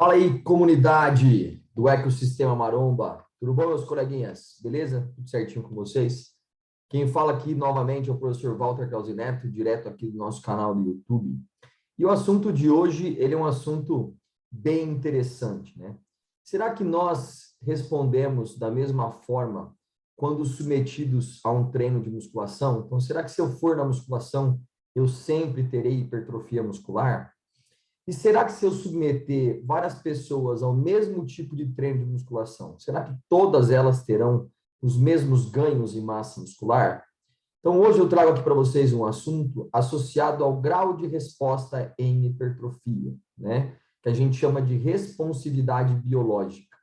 Fala aí, comunidade do ecossistema Maromba. Tudo bom, meus coleguinhas? Beleza? Tudo certinho com vocês? Quem fala aqui novamente é o professor Walter Krause Neto, direto aqui do nosso canal do YouTube. E o assunto de hoje, ele é um assunto bem interessante, né? Será que nós respondemos da mesma forma quando submetidos a um treino de musculação? Então, será que se eu for na musculação, eu sempre terei hipertrofia muscular? E será que se eu submeter várias pessoas ao mesmo tipo de treino de musculação, será que todas elas terão os mesmos ganhos em massa muscular? Então, hoje eu trago aqui para vocês um assunto associado ao grau de resposta em hipertrofia, né? Que a gente chama de responsividade biológica.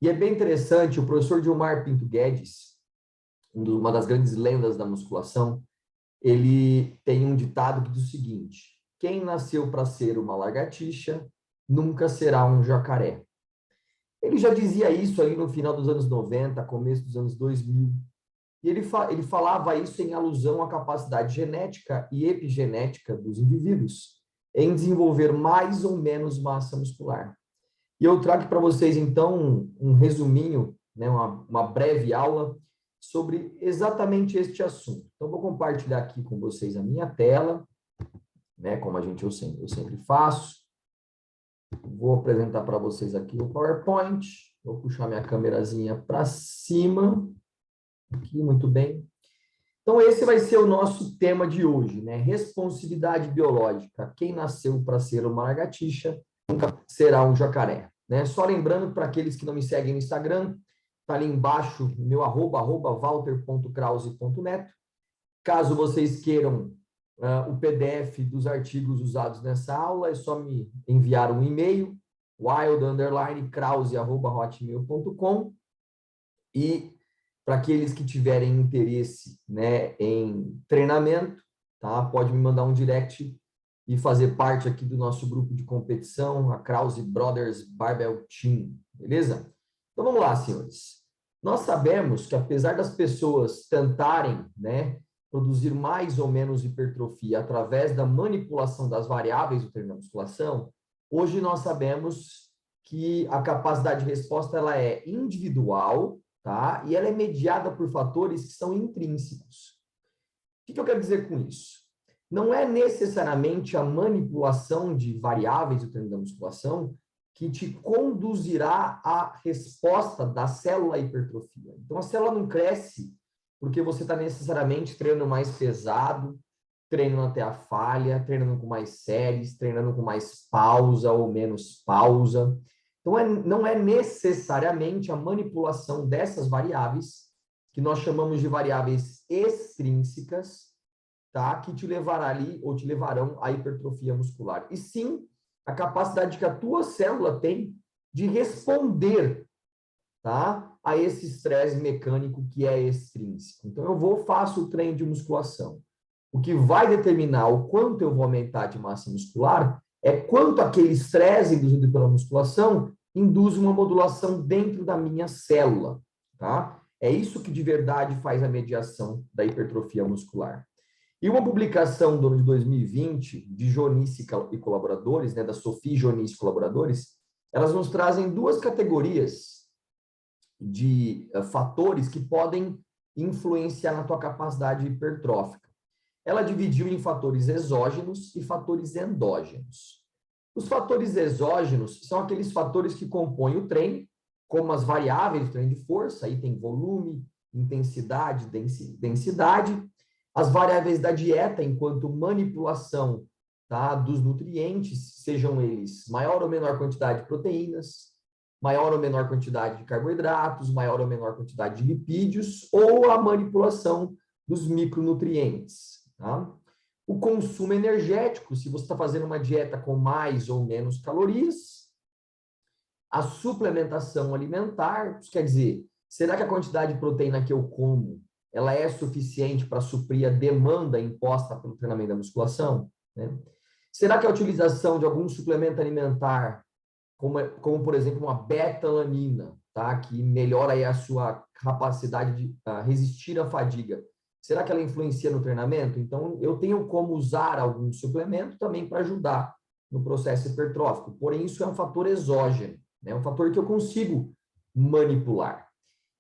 E é bem interessante, o professor Gilmar Pinto Guedes, uma das grandes lendas da musculação, ele tem um ditado que diz o seguinte: quem nasceu para ser uma lagartixa nunca será um jacaré. Ele já dizia isso aí no final dos anos 90, começo dos anos 2000. E ele falava isso em alusão à capacidade genética e epigenética dos indivíduos em desenvolver mais ou menos massa muscular. E eu trago para vocês, então, um resuminho, né, uma breve aula sobre exatamente este assunto. Então, vou compartilhar aqui com vocês a minha tela, né, como eu sempre faço. Vou apresentar para vocês aqui o PowerPoint. Vou puxar minha câmerazinha para cima. Aqui, muito bem. Então, esse vai ser o nosso tema de hoje, né? Responsividade biológica. Quem nasceu para ser uma lagartixa nunca será um jacaré, né? Só lembrando para aqueles que não me seguem no Instagram, tá ali embaixo meu @walter.krause.neto. Caso vocês queiram o PDF dos artigos usados nessa aula, é só me enviar um e-mail, wild_krause@hotmail.com. E para aqueles que tiverem interesse, né, em treinamento, tá? Pode me mandar um direct e fazer parte aqui do nosso grupo de competição, a Krause Brothers Barbell Team, beleza? Então vamos lá, senhores. Nós sabemos que apesar das pessoas tentarem, né, produzir mais ou menos hipertrofia através da manipulação das variáveis do treino da musculação, hoje nós sabemos que a capacidade de resposta ela é individual, tá? E ela é mediada por fatores que são intrínsecos. O que eu quero dizer com isso? Não é necessariamente a manipulação de variáveis do treino da musculação que te conduzirá à resposta da célula à hipertrofia. Então, a célula não cresce porque você está necessariamente treinando mais pesado, treinando até a falha, treinando com mais séries, treinando com mais pausa ou menos pausa. Então, não é necessariamente a manipulação dessas variáveis, que nós chamamos de variáveis extrínsecas, tá? Que te levará ali, ou te levarão à hipertrofia muscular. E sim, a capacidade que a tua célula tem de responder, tá? A esse estresse mecânico que é extrínseco. Então, faço o treino de musculação. O que vai determinar o quanto eu vou aumentar de massa muscular é quanto aquele estresse induzido pela musculação induz uma modulação dentro da minha célula, tá? É isso que de verdade faz a mediação da hipertrofia muscular. E uma publicação do ano de 2020 de Jonice e colaboradores, né, da Sophie Jonice e colaboradores, elas nos trazem duas categorias de fatores que podem influenciar na tua capacidade hipertrófica. Ela dividiu em fatores exógenos e fatores endógenos. Os fatores exógenos são aqueles fatores que compõem o treino, como as variáveis do treino de força, aí tem volume, intensidade, densidade, as variáveis da dieta, enquanto manipulação, tá, dos nutrientes, sejam eles maior ou menor quantidade de proteínas, maior ou menor quantidade de carboidratos, maior ou menor quantidade de lipídios, ou a manipulação dos micronutrientes. Tá? O consumo energético, se você está fazendo uma dieta com mais ou menos calorias. A suplementação alimentar, quer dizer, será que a quantidade de proteína que eu como ela é suficiente para suprir a demanda imposta pelo treinamento da musculação? Né? Será que a utilização de algum suplemento alimentar, como por exemplo, uma beta-alanina, tá? Que melhora aí a sua capacidade de resistir à fadiga, será que ela influencia no treinamento? Então, eu tenho como usar algum suplemento também para ajudar no processo hipertrófico. Porém, isso é um fator exógeno, né? Um fator que eu consigo manipular.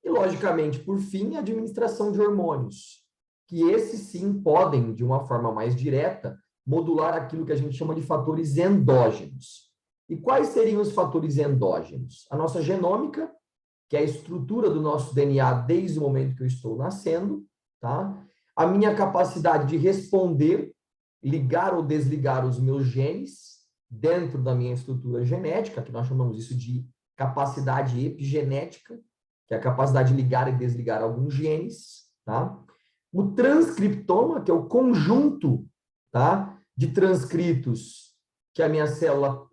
E, logicamente, por fim, a administração de hormônios, que esses sim podem, de uma forma mais direta, modular aquilo que a gente chama de fatores endógenos. E quais seriam os fatores endógenos? A nossa genômica, que é a estrutura do nosso DNA desde o momento que eu estou nascendo, tá? A minha capacidade de responder, ligar ou desligar os meus genes dentro da minha estrutura genética, que nós chamamos isso de capacidade epigenética, que é a capacidade de ligar e desligar alguns genes, tá? O transcriptoma, que é o conjunto, tá, de transcritos que a minha célula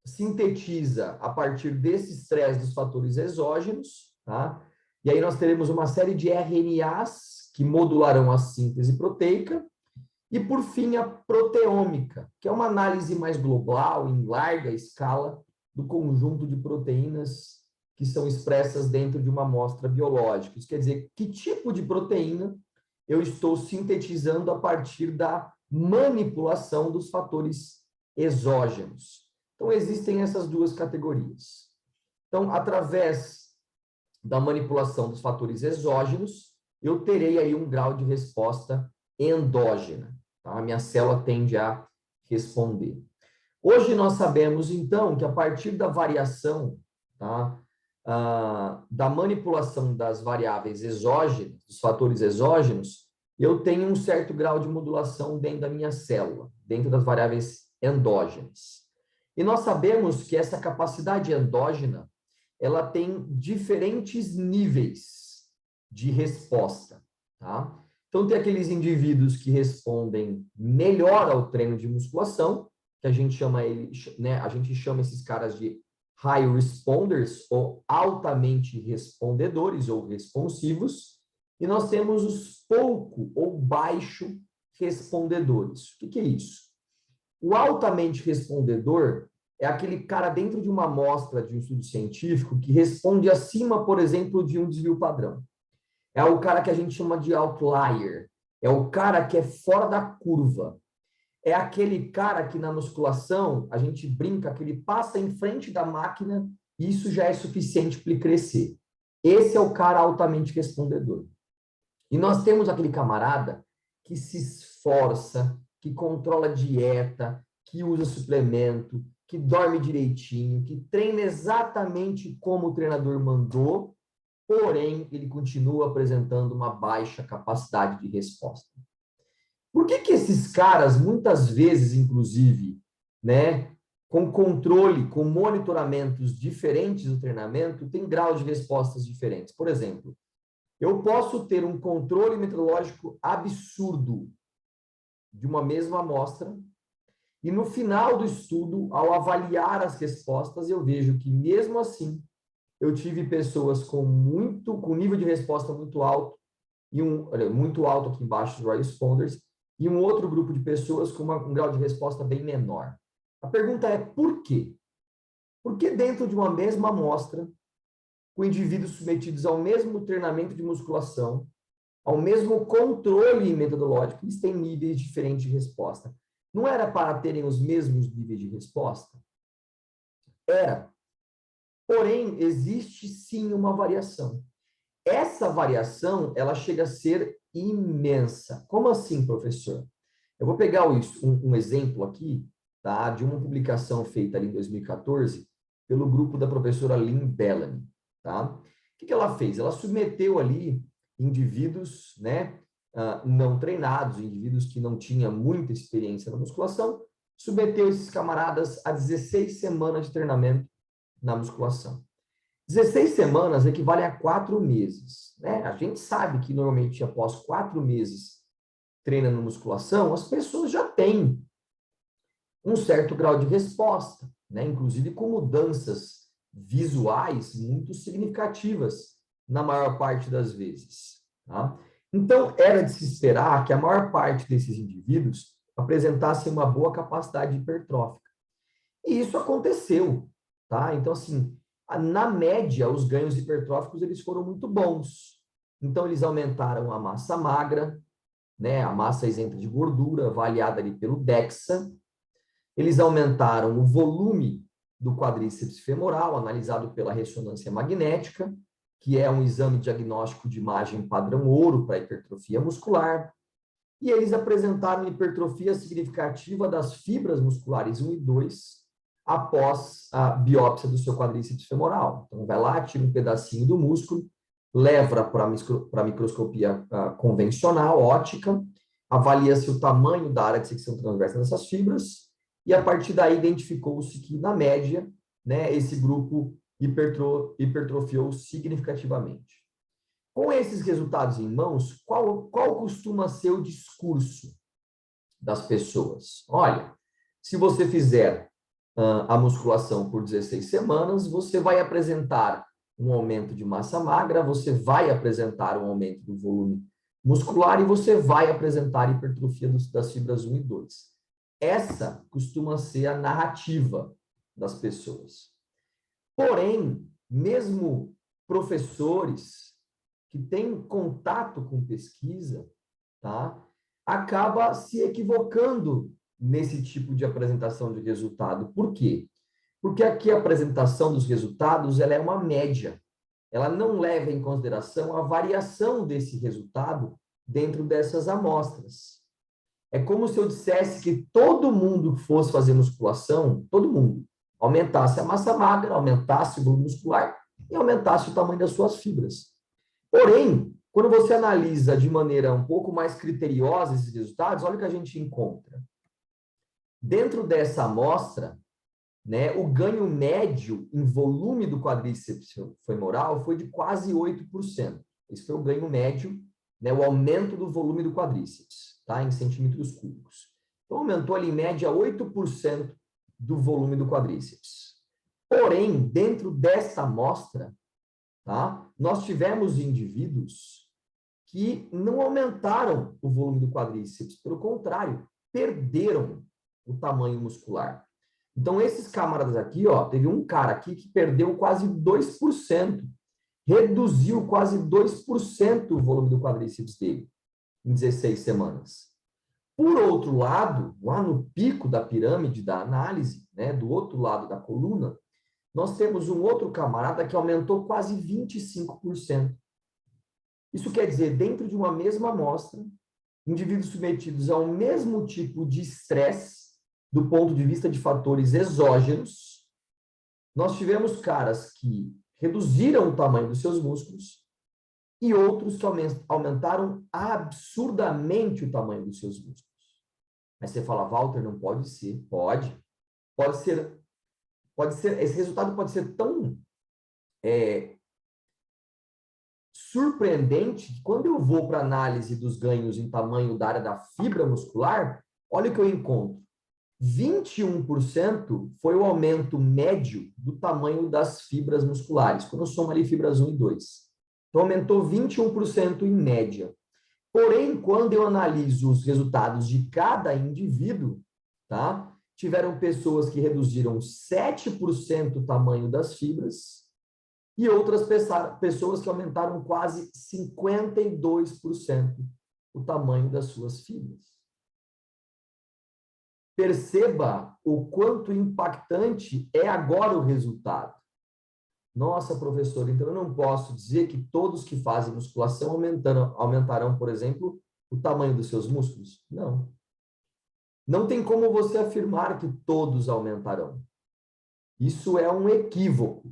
sintetiza a partir desse estresse dos fatores exógenos, tá? E aí nós teremos uma série de RNAs que modularão a síntese proteica, e por fim a proteômica, que é uma análise mais global, em larga escala, do conjunto de proteínas que são expressas dentro de uma amostra biológica. Isso quer dizer, que tipo de proteína eu estou sintetizando a partir da manipulação dos fatores exógenos. Então, existem essas duas categorias. Então, através da manipulação dos fatores exógenos, eu terei aí um grau de resposta endógena. Tá? A minha célula tende a responder. Hoje nós sabemos, então, que a partir da variação, tá, da manipulação das variáveis exógenas, dos fatores exógenos, eu tenho um certo grau de modulação dentro da minha célula, dentro das variáveis endógenas. E nós sabemos que essa capacidade endógena, ela tem diferentes níveis de resposta, tá? Então, tem aqueles indivíduos que respondem melhor ao treino de musculação, que a gente chama esses caras de high responders, ou altamente respondedores, ou responsivos, e nós temos os pouco ou baixo respondedores. O que é isso? O altamente respondedor é aquele cara dentro de uma amostra de um estudo científico que responde acima, por exemplo, de um desvio padrão. É o cara que a gente chama de outlier. É o cara que é fora da curva. É aquele cara que na musculação a gente brinca que ele passa em frente da máquina e isso já é suficiente para ele crescer. Esse é o cara altamente respondedor. E nós temos aquele camarada que se esforça, que controla a dieta, que usa suplemento, que dorme direitinho, que treina exatamente como o treinador mandou, porém ele continua apresentando uma baixa capacidade de resposta. Por que esses caras, muitas vezes, inclusive, né, com controle, com monitoramentos diferentes do treinamento, têm graus de respostas diferentes? Por exemplo, eu posso ter um controle metodológico absurdo de uma mesma amostra e, no final do estudo, ao avaliar as respostas, eu vejo que, mesmo assim, eu tive pessoas com nível de resposta muito alto, muito alto aqui embaixo dos responders, e um outro grupo de pessoas com um grau de resposta bem menor. A pergunta é por quê? Por que dentro de uma mesma amostra, com indivíduos submetidos ao mesmo treinamento de musculação, ao mesmo controle metodológico, eles têm níveis diferentes de resposta? Não era para terem os mesmos níveis de resposta? Era. Porém, existe sim uma variação. Essa variação, ela chega a ser imensa. Como assim, professor? Eu vou pegar um exemplo aqui, tá, de uma publicação feita ali em 2014 pelo grupo da professora Lynn Bellamy, tá? O que ela fez? Ela submeteu ali indivíduos, né, não treinados, indivíduos que não tinham muita experiência na musculação, submeteu esses camaradas a 16 semanas de treinamento na musculação. 16 semanas equivale a 4 meses, né? A gente sabe que normalmente após 4 meses treinando musculação, as pessoas já têm um certo grau de resposta, né? Inclusive com mudanças visuais muito significativas na maior parte das vezes, tá? Então, era de se esperar que a maior parte desses indivíduos apresentassem uma boa capacidade hipertrófica. E isso aconteceu, tá? Então, assim, na média, os ganhos hipertróficos eles foram muito bons. Então, eles aumentaram a massa magra, né? A massa isenta de gordura, avaliada ali pelo DEXA. Eles aumentaram o volume do quadríceps femoral, analisado pela ressonância magnética, que é um exame diagnóstico de imagem padrão ouro para hipertrofia muscular. E eles apresentaram hipertrofia significativa das fibras musculares 1 e 2 após a biópsia do seu quadríceps femoral. Então, vai lá, tira um pedacinho do músculo, leva para a microscopia convencional, ótica, avalia-se o tamanho da área de secção transversa dessas fibras, e a partir daí identificou-se que, na média, né, esse grupo hipertrofiou significativamente. Com esses resultados em mãos, qual costuma ser o discurso das pessoas? Olha, se você fizer a musculação por 16 semanas, você vai apresentar um aumento de massa magra, você vai apresentar um aumento do volume muscular e você vai apresentar hipertrofia das fibras 1 e 2. Essa costuma ser a narrativa das pessoas. Porém, mesmo professores que têm contato com pesquisa, tá, acaba se equivocando nesse tipo de apresentação de resultado. Por quê? Porque aqui a apresentação dos resultados ela é uma média. Ela não leva em consideração a variação desse resultado dentro dessas amostras. É como se eu dissesse que todo mundo que fosse fazer musculação, todo mundo, aumentasse a massa magra, aumentasse o volume muscular e aumentasse o tamanho das suas fibras. Porém, quando você analisa de maneira um pouco mais criteriosa esses resultados, olha o que a gente encontra. Dentro dessa amostra, né, o ganho médio em volume do quadríceps femoral foi de quase 8%. Esse foi o ganho médio, né, o aumento do volume do quadríceps, tá, em centímetros cúbicos. Então, aumentou ali em média 8% do volume do quadríceps. Porém, dentro dessa amostra, tá, nós tivemos indivíduos que não aumentaram o volume do quadríceps, pelo contrário, perderam o tamanho muscular. Então, esses camaradas aqui, ó, teve um cara aqui que perdeu quase 2%, reduziu quase 2% o volume do quadríceps dele em 16 semanas. Por outro lado, lá no pico da pirâmide da análise, né, do outro lado da coluna, nós temos um outro camarada que aumentou quase 25%. Isso quer dizer, dentro de uma mesma amostra, indivíduos submetidos ao mesmo tipo de estresse, do ponto de vista de fatores exógenos, nós tivemos caras que reduziram o tamanho dos seus músculos e outros que aumentaram absurdamente o tamanho dos seus músculos. Aí você fala, Walter, não pode ser. Pode. Pode ser. Esse resultado pode ser tão surpreendente que quando eu vou para a análise dos ganhos em tamanho da área da fibra muscular, olha o que eu encontro. 21% foi o aumento médio do tamanho das fibras musculares, quando eu somo ali fibras 1 e 2. Então, aumentou 21% em média. Porém, quando eu analiso os resultados de cada indivíduo, tá? Tiveram pessoas que reduziram 7% o tamanho das fibras e outras pessoas que aumentaram quase 52% o tamanho das suas fibras. Perceba o quanto impactante é agora o resultado. Nossa, professor, então eu não posso dizer que todos que fazem musculação aumentarão, por exemplo, o tamanho dos seus músculos? Não. Não tem como você afirmar que todos aumentarão. Isso é um equívoco.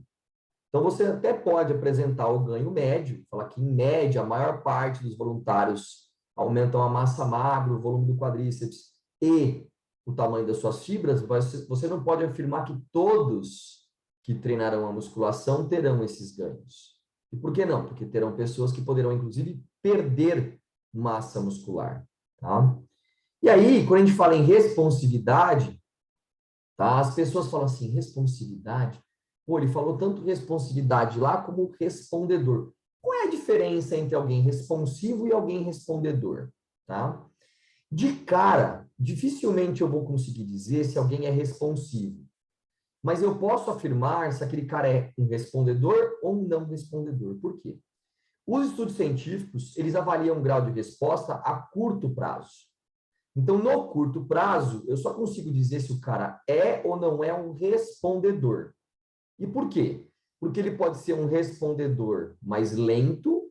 Então, você até pode apresentar o ganho médio, falar que, em média, a maior parte dos voluntários aumentam a massa magra, o volume do quadríceps e o tamanho das suas fibras, você não pode afirmar que todos que treinarão a musculação terão esses ganhos. E por que não? Porque terão pessoas que poderão, inclusive, perder massa muscular. Tá? E aí, quando a gente fala em responsividade, tá? As pessoas falam assim, responsividade? Pô, ele falou tanto responsividade lá como respondedor. Qual é a diferença entre alguém responsivo e alguém respondedor? Tá? De cara, dificilmente eu vou conseguir dizer se alguém é responsivo. Mas eu posso afirmar se aquele cara é um respondedor ou um não respondedor. Por quê? Os estudos científicos, eles avaliam o grau de resposta a curto prazo. Então, no curto prazo, eu só consigo dizer se o cara é ou não é um respondedor. E por quê? Porque ele pode ser um respondedor mais lento,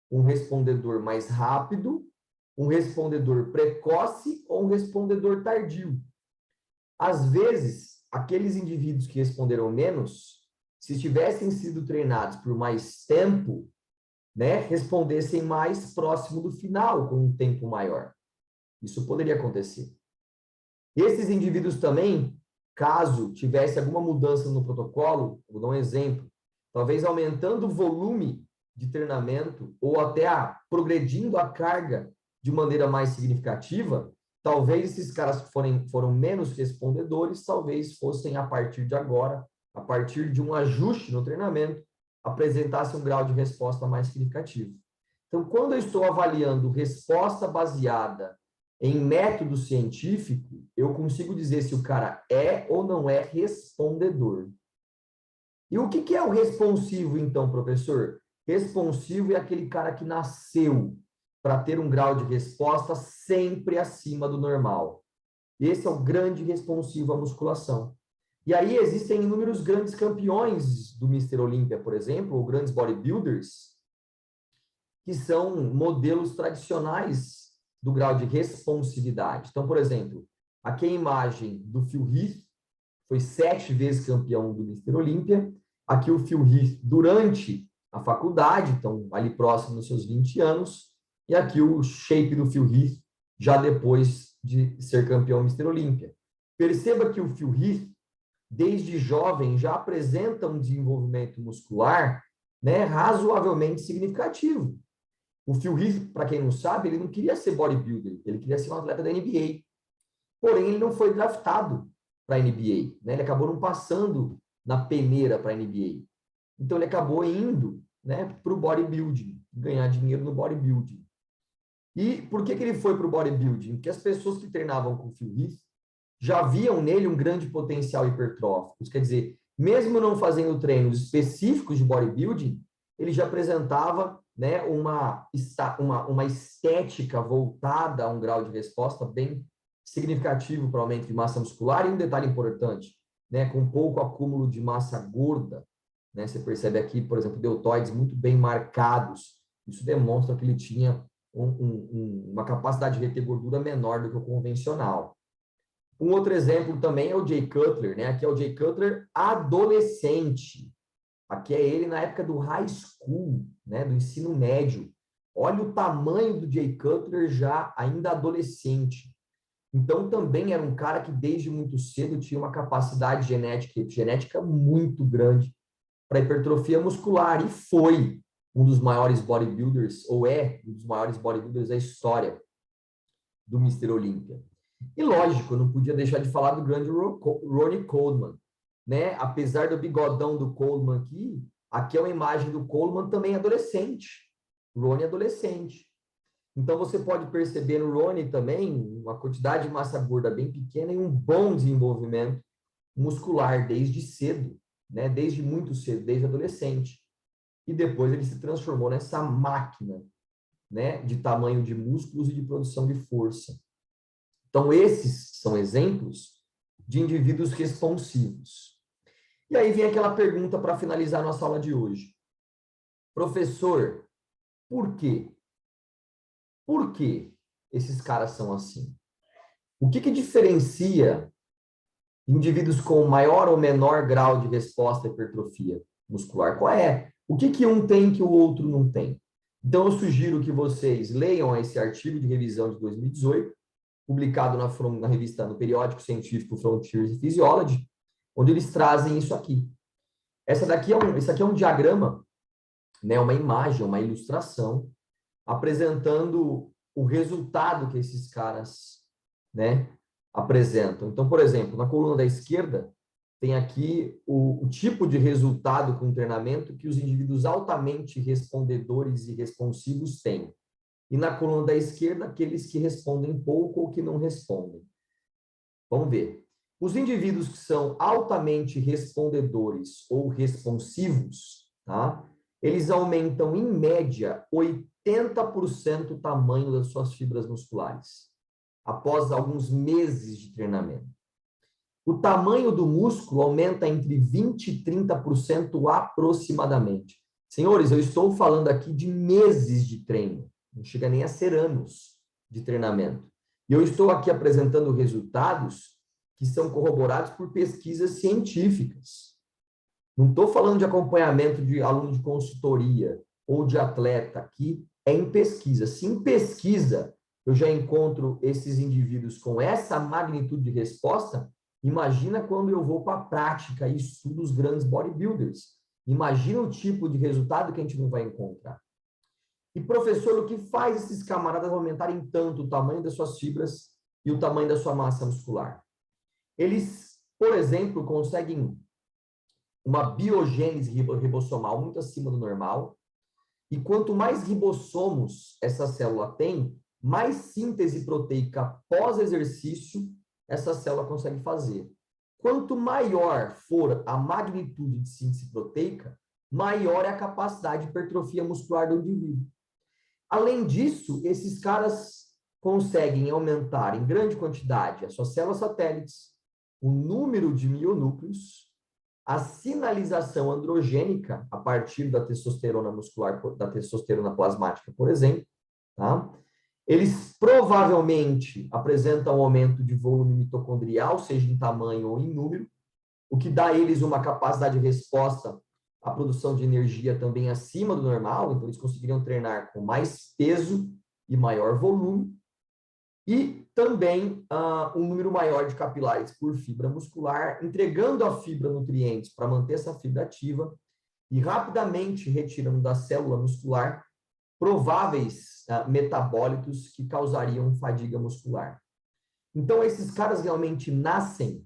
um respondedor mais rápido, um respondedor precoce ou um respondedor tardio. Às vezes, aqueles indivíduos que responderam menos, se tivessem sido treinados por mais tempo, né, respondessem mais próximo do final, com um tempo maior. Isso poderia acontecer. Esses indivíduos também, caso tivesse alguma mudança no protocolo, vou dar um exemplo, talvez aumentando o volume de treinamento ou até progredindo a carga de maneira mais significativa, talvez esses caras que foram menos respondedores, talvez fossem, a partir de agora, a partir de um ajuste no treinamento, apresentassem um grau de resposta mais significativo. Então, quando eu estou avaliando resposta baseada em método científico, eu consigo dizer se o cara é ou não é respondedor. E o que é o responsivo, então, professor? Responsivo é aquele cara que nasceu para ter um grau de resposta sempre acima do normal. Esse é o grande responsivo à musculação. E aí existem inúmeros grandes campeões do Mr. Olympia, por exemplo, ou grandes bodybuilders, que são modelos tradicionais do grau de responsividade. Então, por exemplo, aqui a imagem do Phil Heath, foi 7 vezes campeão do Mr. Olympia. Aqui o Phil Heath durante a faculdade, então ali próximo dos seus 20 anos. E aqui o shape do Phil Heath, já depois de ser campeão Mr. Olympia. Perceba que o Phil Heath, desde jovem, já apresenta um desenvolvimento muscular, né, razoavelmente significativo. O Phil Heath, para quem não sabe, ele não queria ser bodybuilder, ele queria ser um atleta da NBA. Porém, ele não foi draftado para a NBA, né? Ele acabou não passando na peneira para a NBA. Então, ele acabou indo, né, para o bodybuilding, ganhar dinheiro no bodybuilding. E por que ele foi para o bodybuilding? Porque as pessoas que treinavam com o Phil Heath já viam nele um grande potencial hipertrófico. Quer dizer, mesmo não fazendo treinos específicos de bodybuilding, ele já apresentava, né, uma estética voltada a um grau de resposta bem significativo para o aumento de massa muscular. E um detalhe importante, né, com pouco acúmulo de massa gorda, né, você percebe aqui, por exemplo, deltoides muito bem marcados. Isso demonstra que ele tinha uma capacidade de reter gordura menor do que o convencional. Um outro exemplo também é o Jay Cutler, né? Aqui é o Jay Cutler adolescente. Aqui é ele na época do high school, né? Do ensino médio. Olha o tamanho do Jay Cutler já ainda adolescente. Então, também era um cara que desde muito cedo tinha uma capacidade genética muito grande para hipertrofia muscular e foi um dos maiores bodybuilders, ou é um dos maiores bodybuilders da história do Mr. Olympia. E lógico, eu não podia deixar de falar do grande Ronnie Coleman, né? Apesar do bigodão do Coleman aqui é uma imagem do Coleman também adolescente. Ronnie adolescente. Então você pode perceber no Ronnie também uma quantidade de massa gorda bem pequena e um bom desenvolvimento muscular desde cedo, né? Desde muito cedo, desde adolescente. E depois ele se transformou nessa máquina, né, de tamanho de músculos e de produção de força. Então, esses são exemplos de indivíduos responsivos. E aí vem aquela pergunta para finalizar a nossa aula de hoje. Professor, por quê? Por que esses caras são assim? O que diferencia indivíduos com maior ou menor grau de resposta à hipertrofia muscular? Qual é? O que um tem que o outro não tem? Então, eu sugiro que vocês leiam esse artigo de revisão de 2018, publicado na revista, no periódico científico Frontiers Physiology, onde eles trazem isso aqui. Esse aqui é um diagrama, né, uma imagem, uma ilustração, apresentando o resultado que esses caras, né, apresentam. Então, por exemplo, na coluna da esquerda, tem aqui o tipo de resultado com treinamento que os indivíduos altamente respondedores e responsivos têm. E na coluna da esquerda, aqueles que respondem pouco ou que não respondem. Vamos ver. Os indivíduos que são altamente respondedores ou responsivos, tá? Eles aumentam, em média, 80% o tamanho das suas fibras musculares. após alguns meses de treinamento. O tamanho do músculo aumenta entre 20% e 30% aproximadamente. Senhores, eu estou falando aqui de meses de treino, não chega nem a ser anos de treinamento. E eu estou aqui apresentando resultados que são corroborados por pesquisas científicas. Não estou falando de acompanhamento de aluno de consultoria ou de atleta, aqui é em pesquisa. Se em pesquisa eu já encontro esses indivíduos com essa magnitude de resposta, imagina quando eu vou para a prática e estudo os grandes bodybuilders. Imagina o tipo de resultado que a gente não vai encontrar. E, professor, o que faz esses camaradas aumentarem tanto o tamanho das suas fibras e o tamanho da sua massa muscular? Eles, por exemplo, conseguem uma biogênese ribossomal muito acima do normal. E quanto mais ribossomos essa célula tem, mais síntese proteica pós-exercício essa célula consegue fazer. Quanto maior for a magnitude de síntese proteica, maior é a capacidade de hipertrofia muscular do indivíduo. Além disso, esses caras conseguem aumentar em grande quantidade as suas células satélites, o número de mionúcleos, a sinalização androgênica a partir da testosterona muscular, da testosterona plasmática, por exemplo, tá? Eles provavelmente apresentam um aumento de volume mitocondrial, seja em tamanho ou em número, o que dá a eles uma capacidade de resposta à produção de energia também acima do normal, então eles conseguiriam treinar com mais peso e maior volume, e também um número maior de capilares por fibra muscular, entregando a fibra nutrientes para manter essa fibra ativa e rapidamente retirando da célula muscular prováveis metabólitos que causariam fadiga muscular. Então, esses caras realmente nascem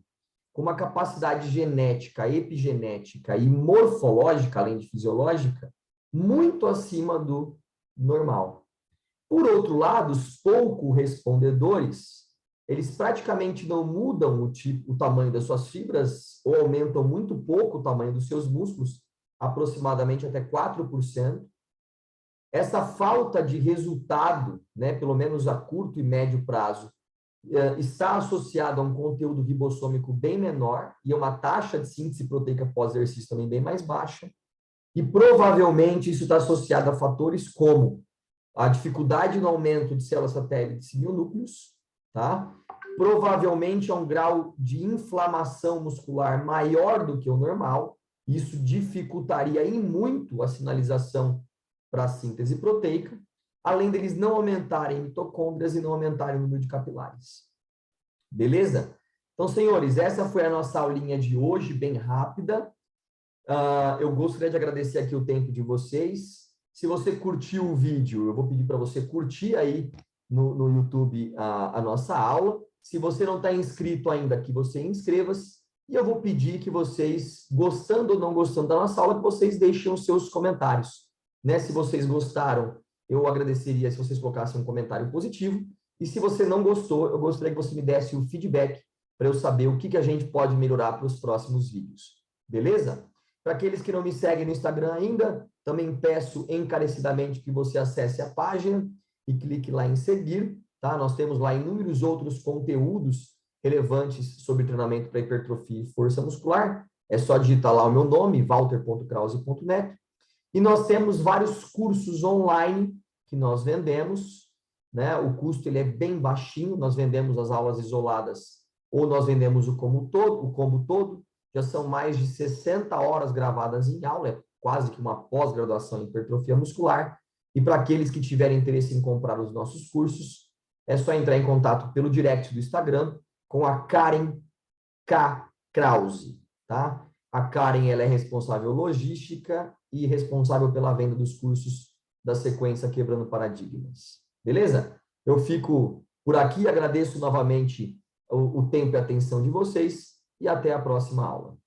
com uma capacidade genética, epigenética e morfológica, além de fisiológica, muito acima do normal. Por outro lado, os pouco respondedores, eles praticamente não mudam o tamanho das suas fibras ou aumentam muito pouco o tamanho dos seus músculos, aproximadamente até 4%. Essa falta de resultado, né, pelo menos a curto e médio prazo, está associada a um conteúdo ribossômico bem menor e a uma taxa de síntese proteica pós-exercício também bem mais baixa. E provavelmente isso está associado a fatores como a dificuldade no aumento de células satélites e mionúcleos, tá? Provavelmente a um grau de inflamação muscular maior do que o normal. Isso dificultaria em muito a sinalização para a síntese proteica, além deles não aumentarem mitocôndrias e não aumentarem o número de capilares. Beleza? Então, senhores, essa foi a nossa aulinha de hoje, bem rápida. Eu gostaria de agradecer aqui o tempo de vocês. Se você curtiu o vídeo, eu vou pedir para você curtir aí no YouTube a nossa aula. Se você não está inscrito ainda, que você inscreva-se. E eu vou pedir que vocês, gostando ou não gostando da nossa aula, que vocês deixem os seus comentários. Né? Se vocês gostaram, eu agradeceria se vocês colocassem um comentário positivo. E se você não gostou, eu gostaria que você me desse o feedback para eu saber o que a gente pode melhorar para os próximos vídeos. Beleza? Para aqueles que não me seguem no Instagram ainda, também peço encarecidamente que você acesse a página e clique lá em seguir. Tá? Nós temos lá inúmeros outros conteúdos relevantes sobre treinamento para hipertrofia e força muscular. É só digitar lá o meu nome, walter.krause.net. E nós temos vários cursos online que nós vendemos, né? O custo ele é bem baixinho, nós vendemos as aulas isoladas ou nós vendemos o combo todo, já são mais de 60 horas gravadas em aula, é quase que uma pós-graduação em hipertrofia muscular. E para aqueles que tiverem interesse em comprar os nossos cursos, é só entrar em contato pelo direct do Instagram com a Karen K. Krause, tá? A Karen, ela é responsável logística e responsável pela venda dos cursos da sequência Quebrando Paradigmas. Beleza? Eu fico por aqui, agradeço novamente o tempo e a atenção de vocês e até a próxima aula.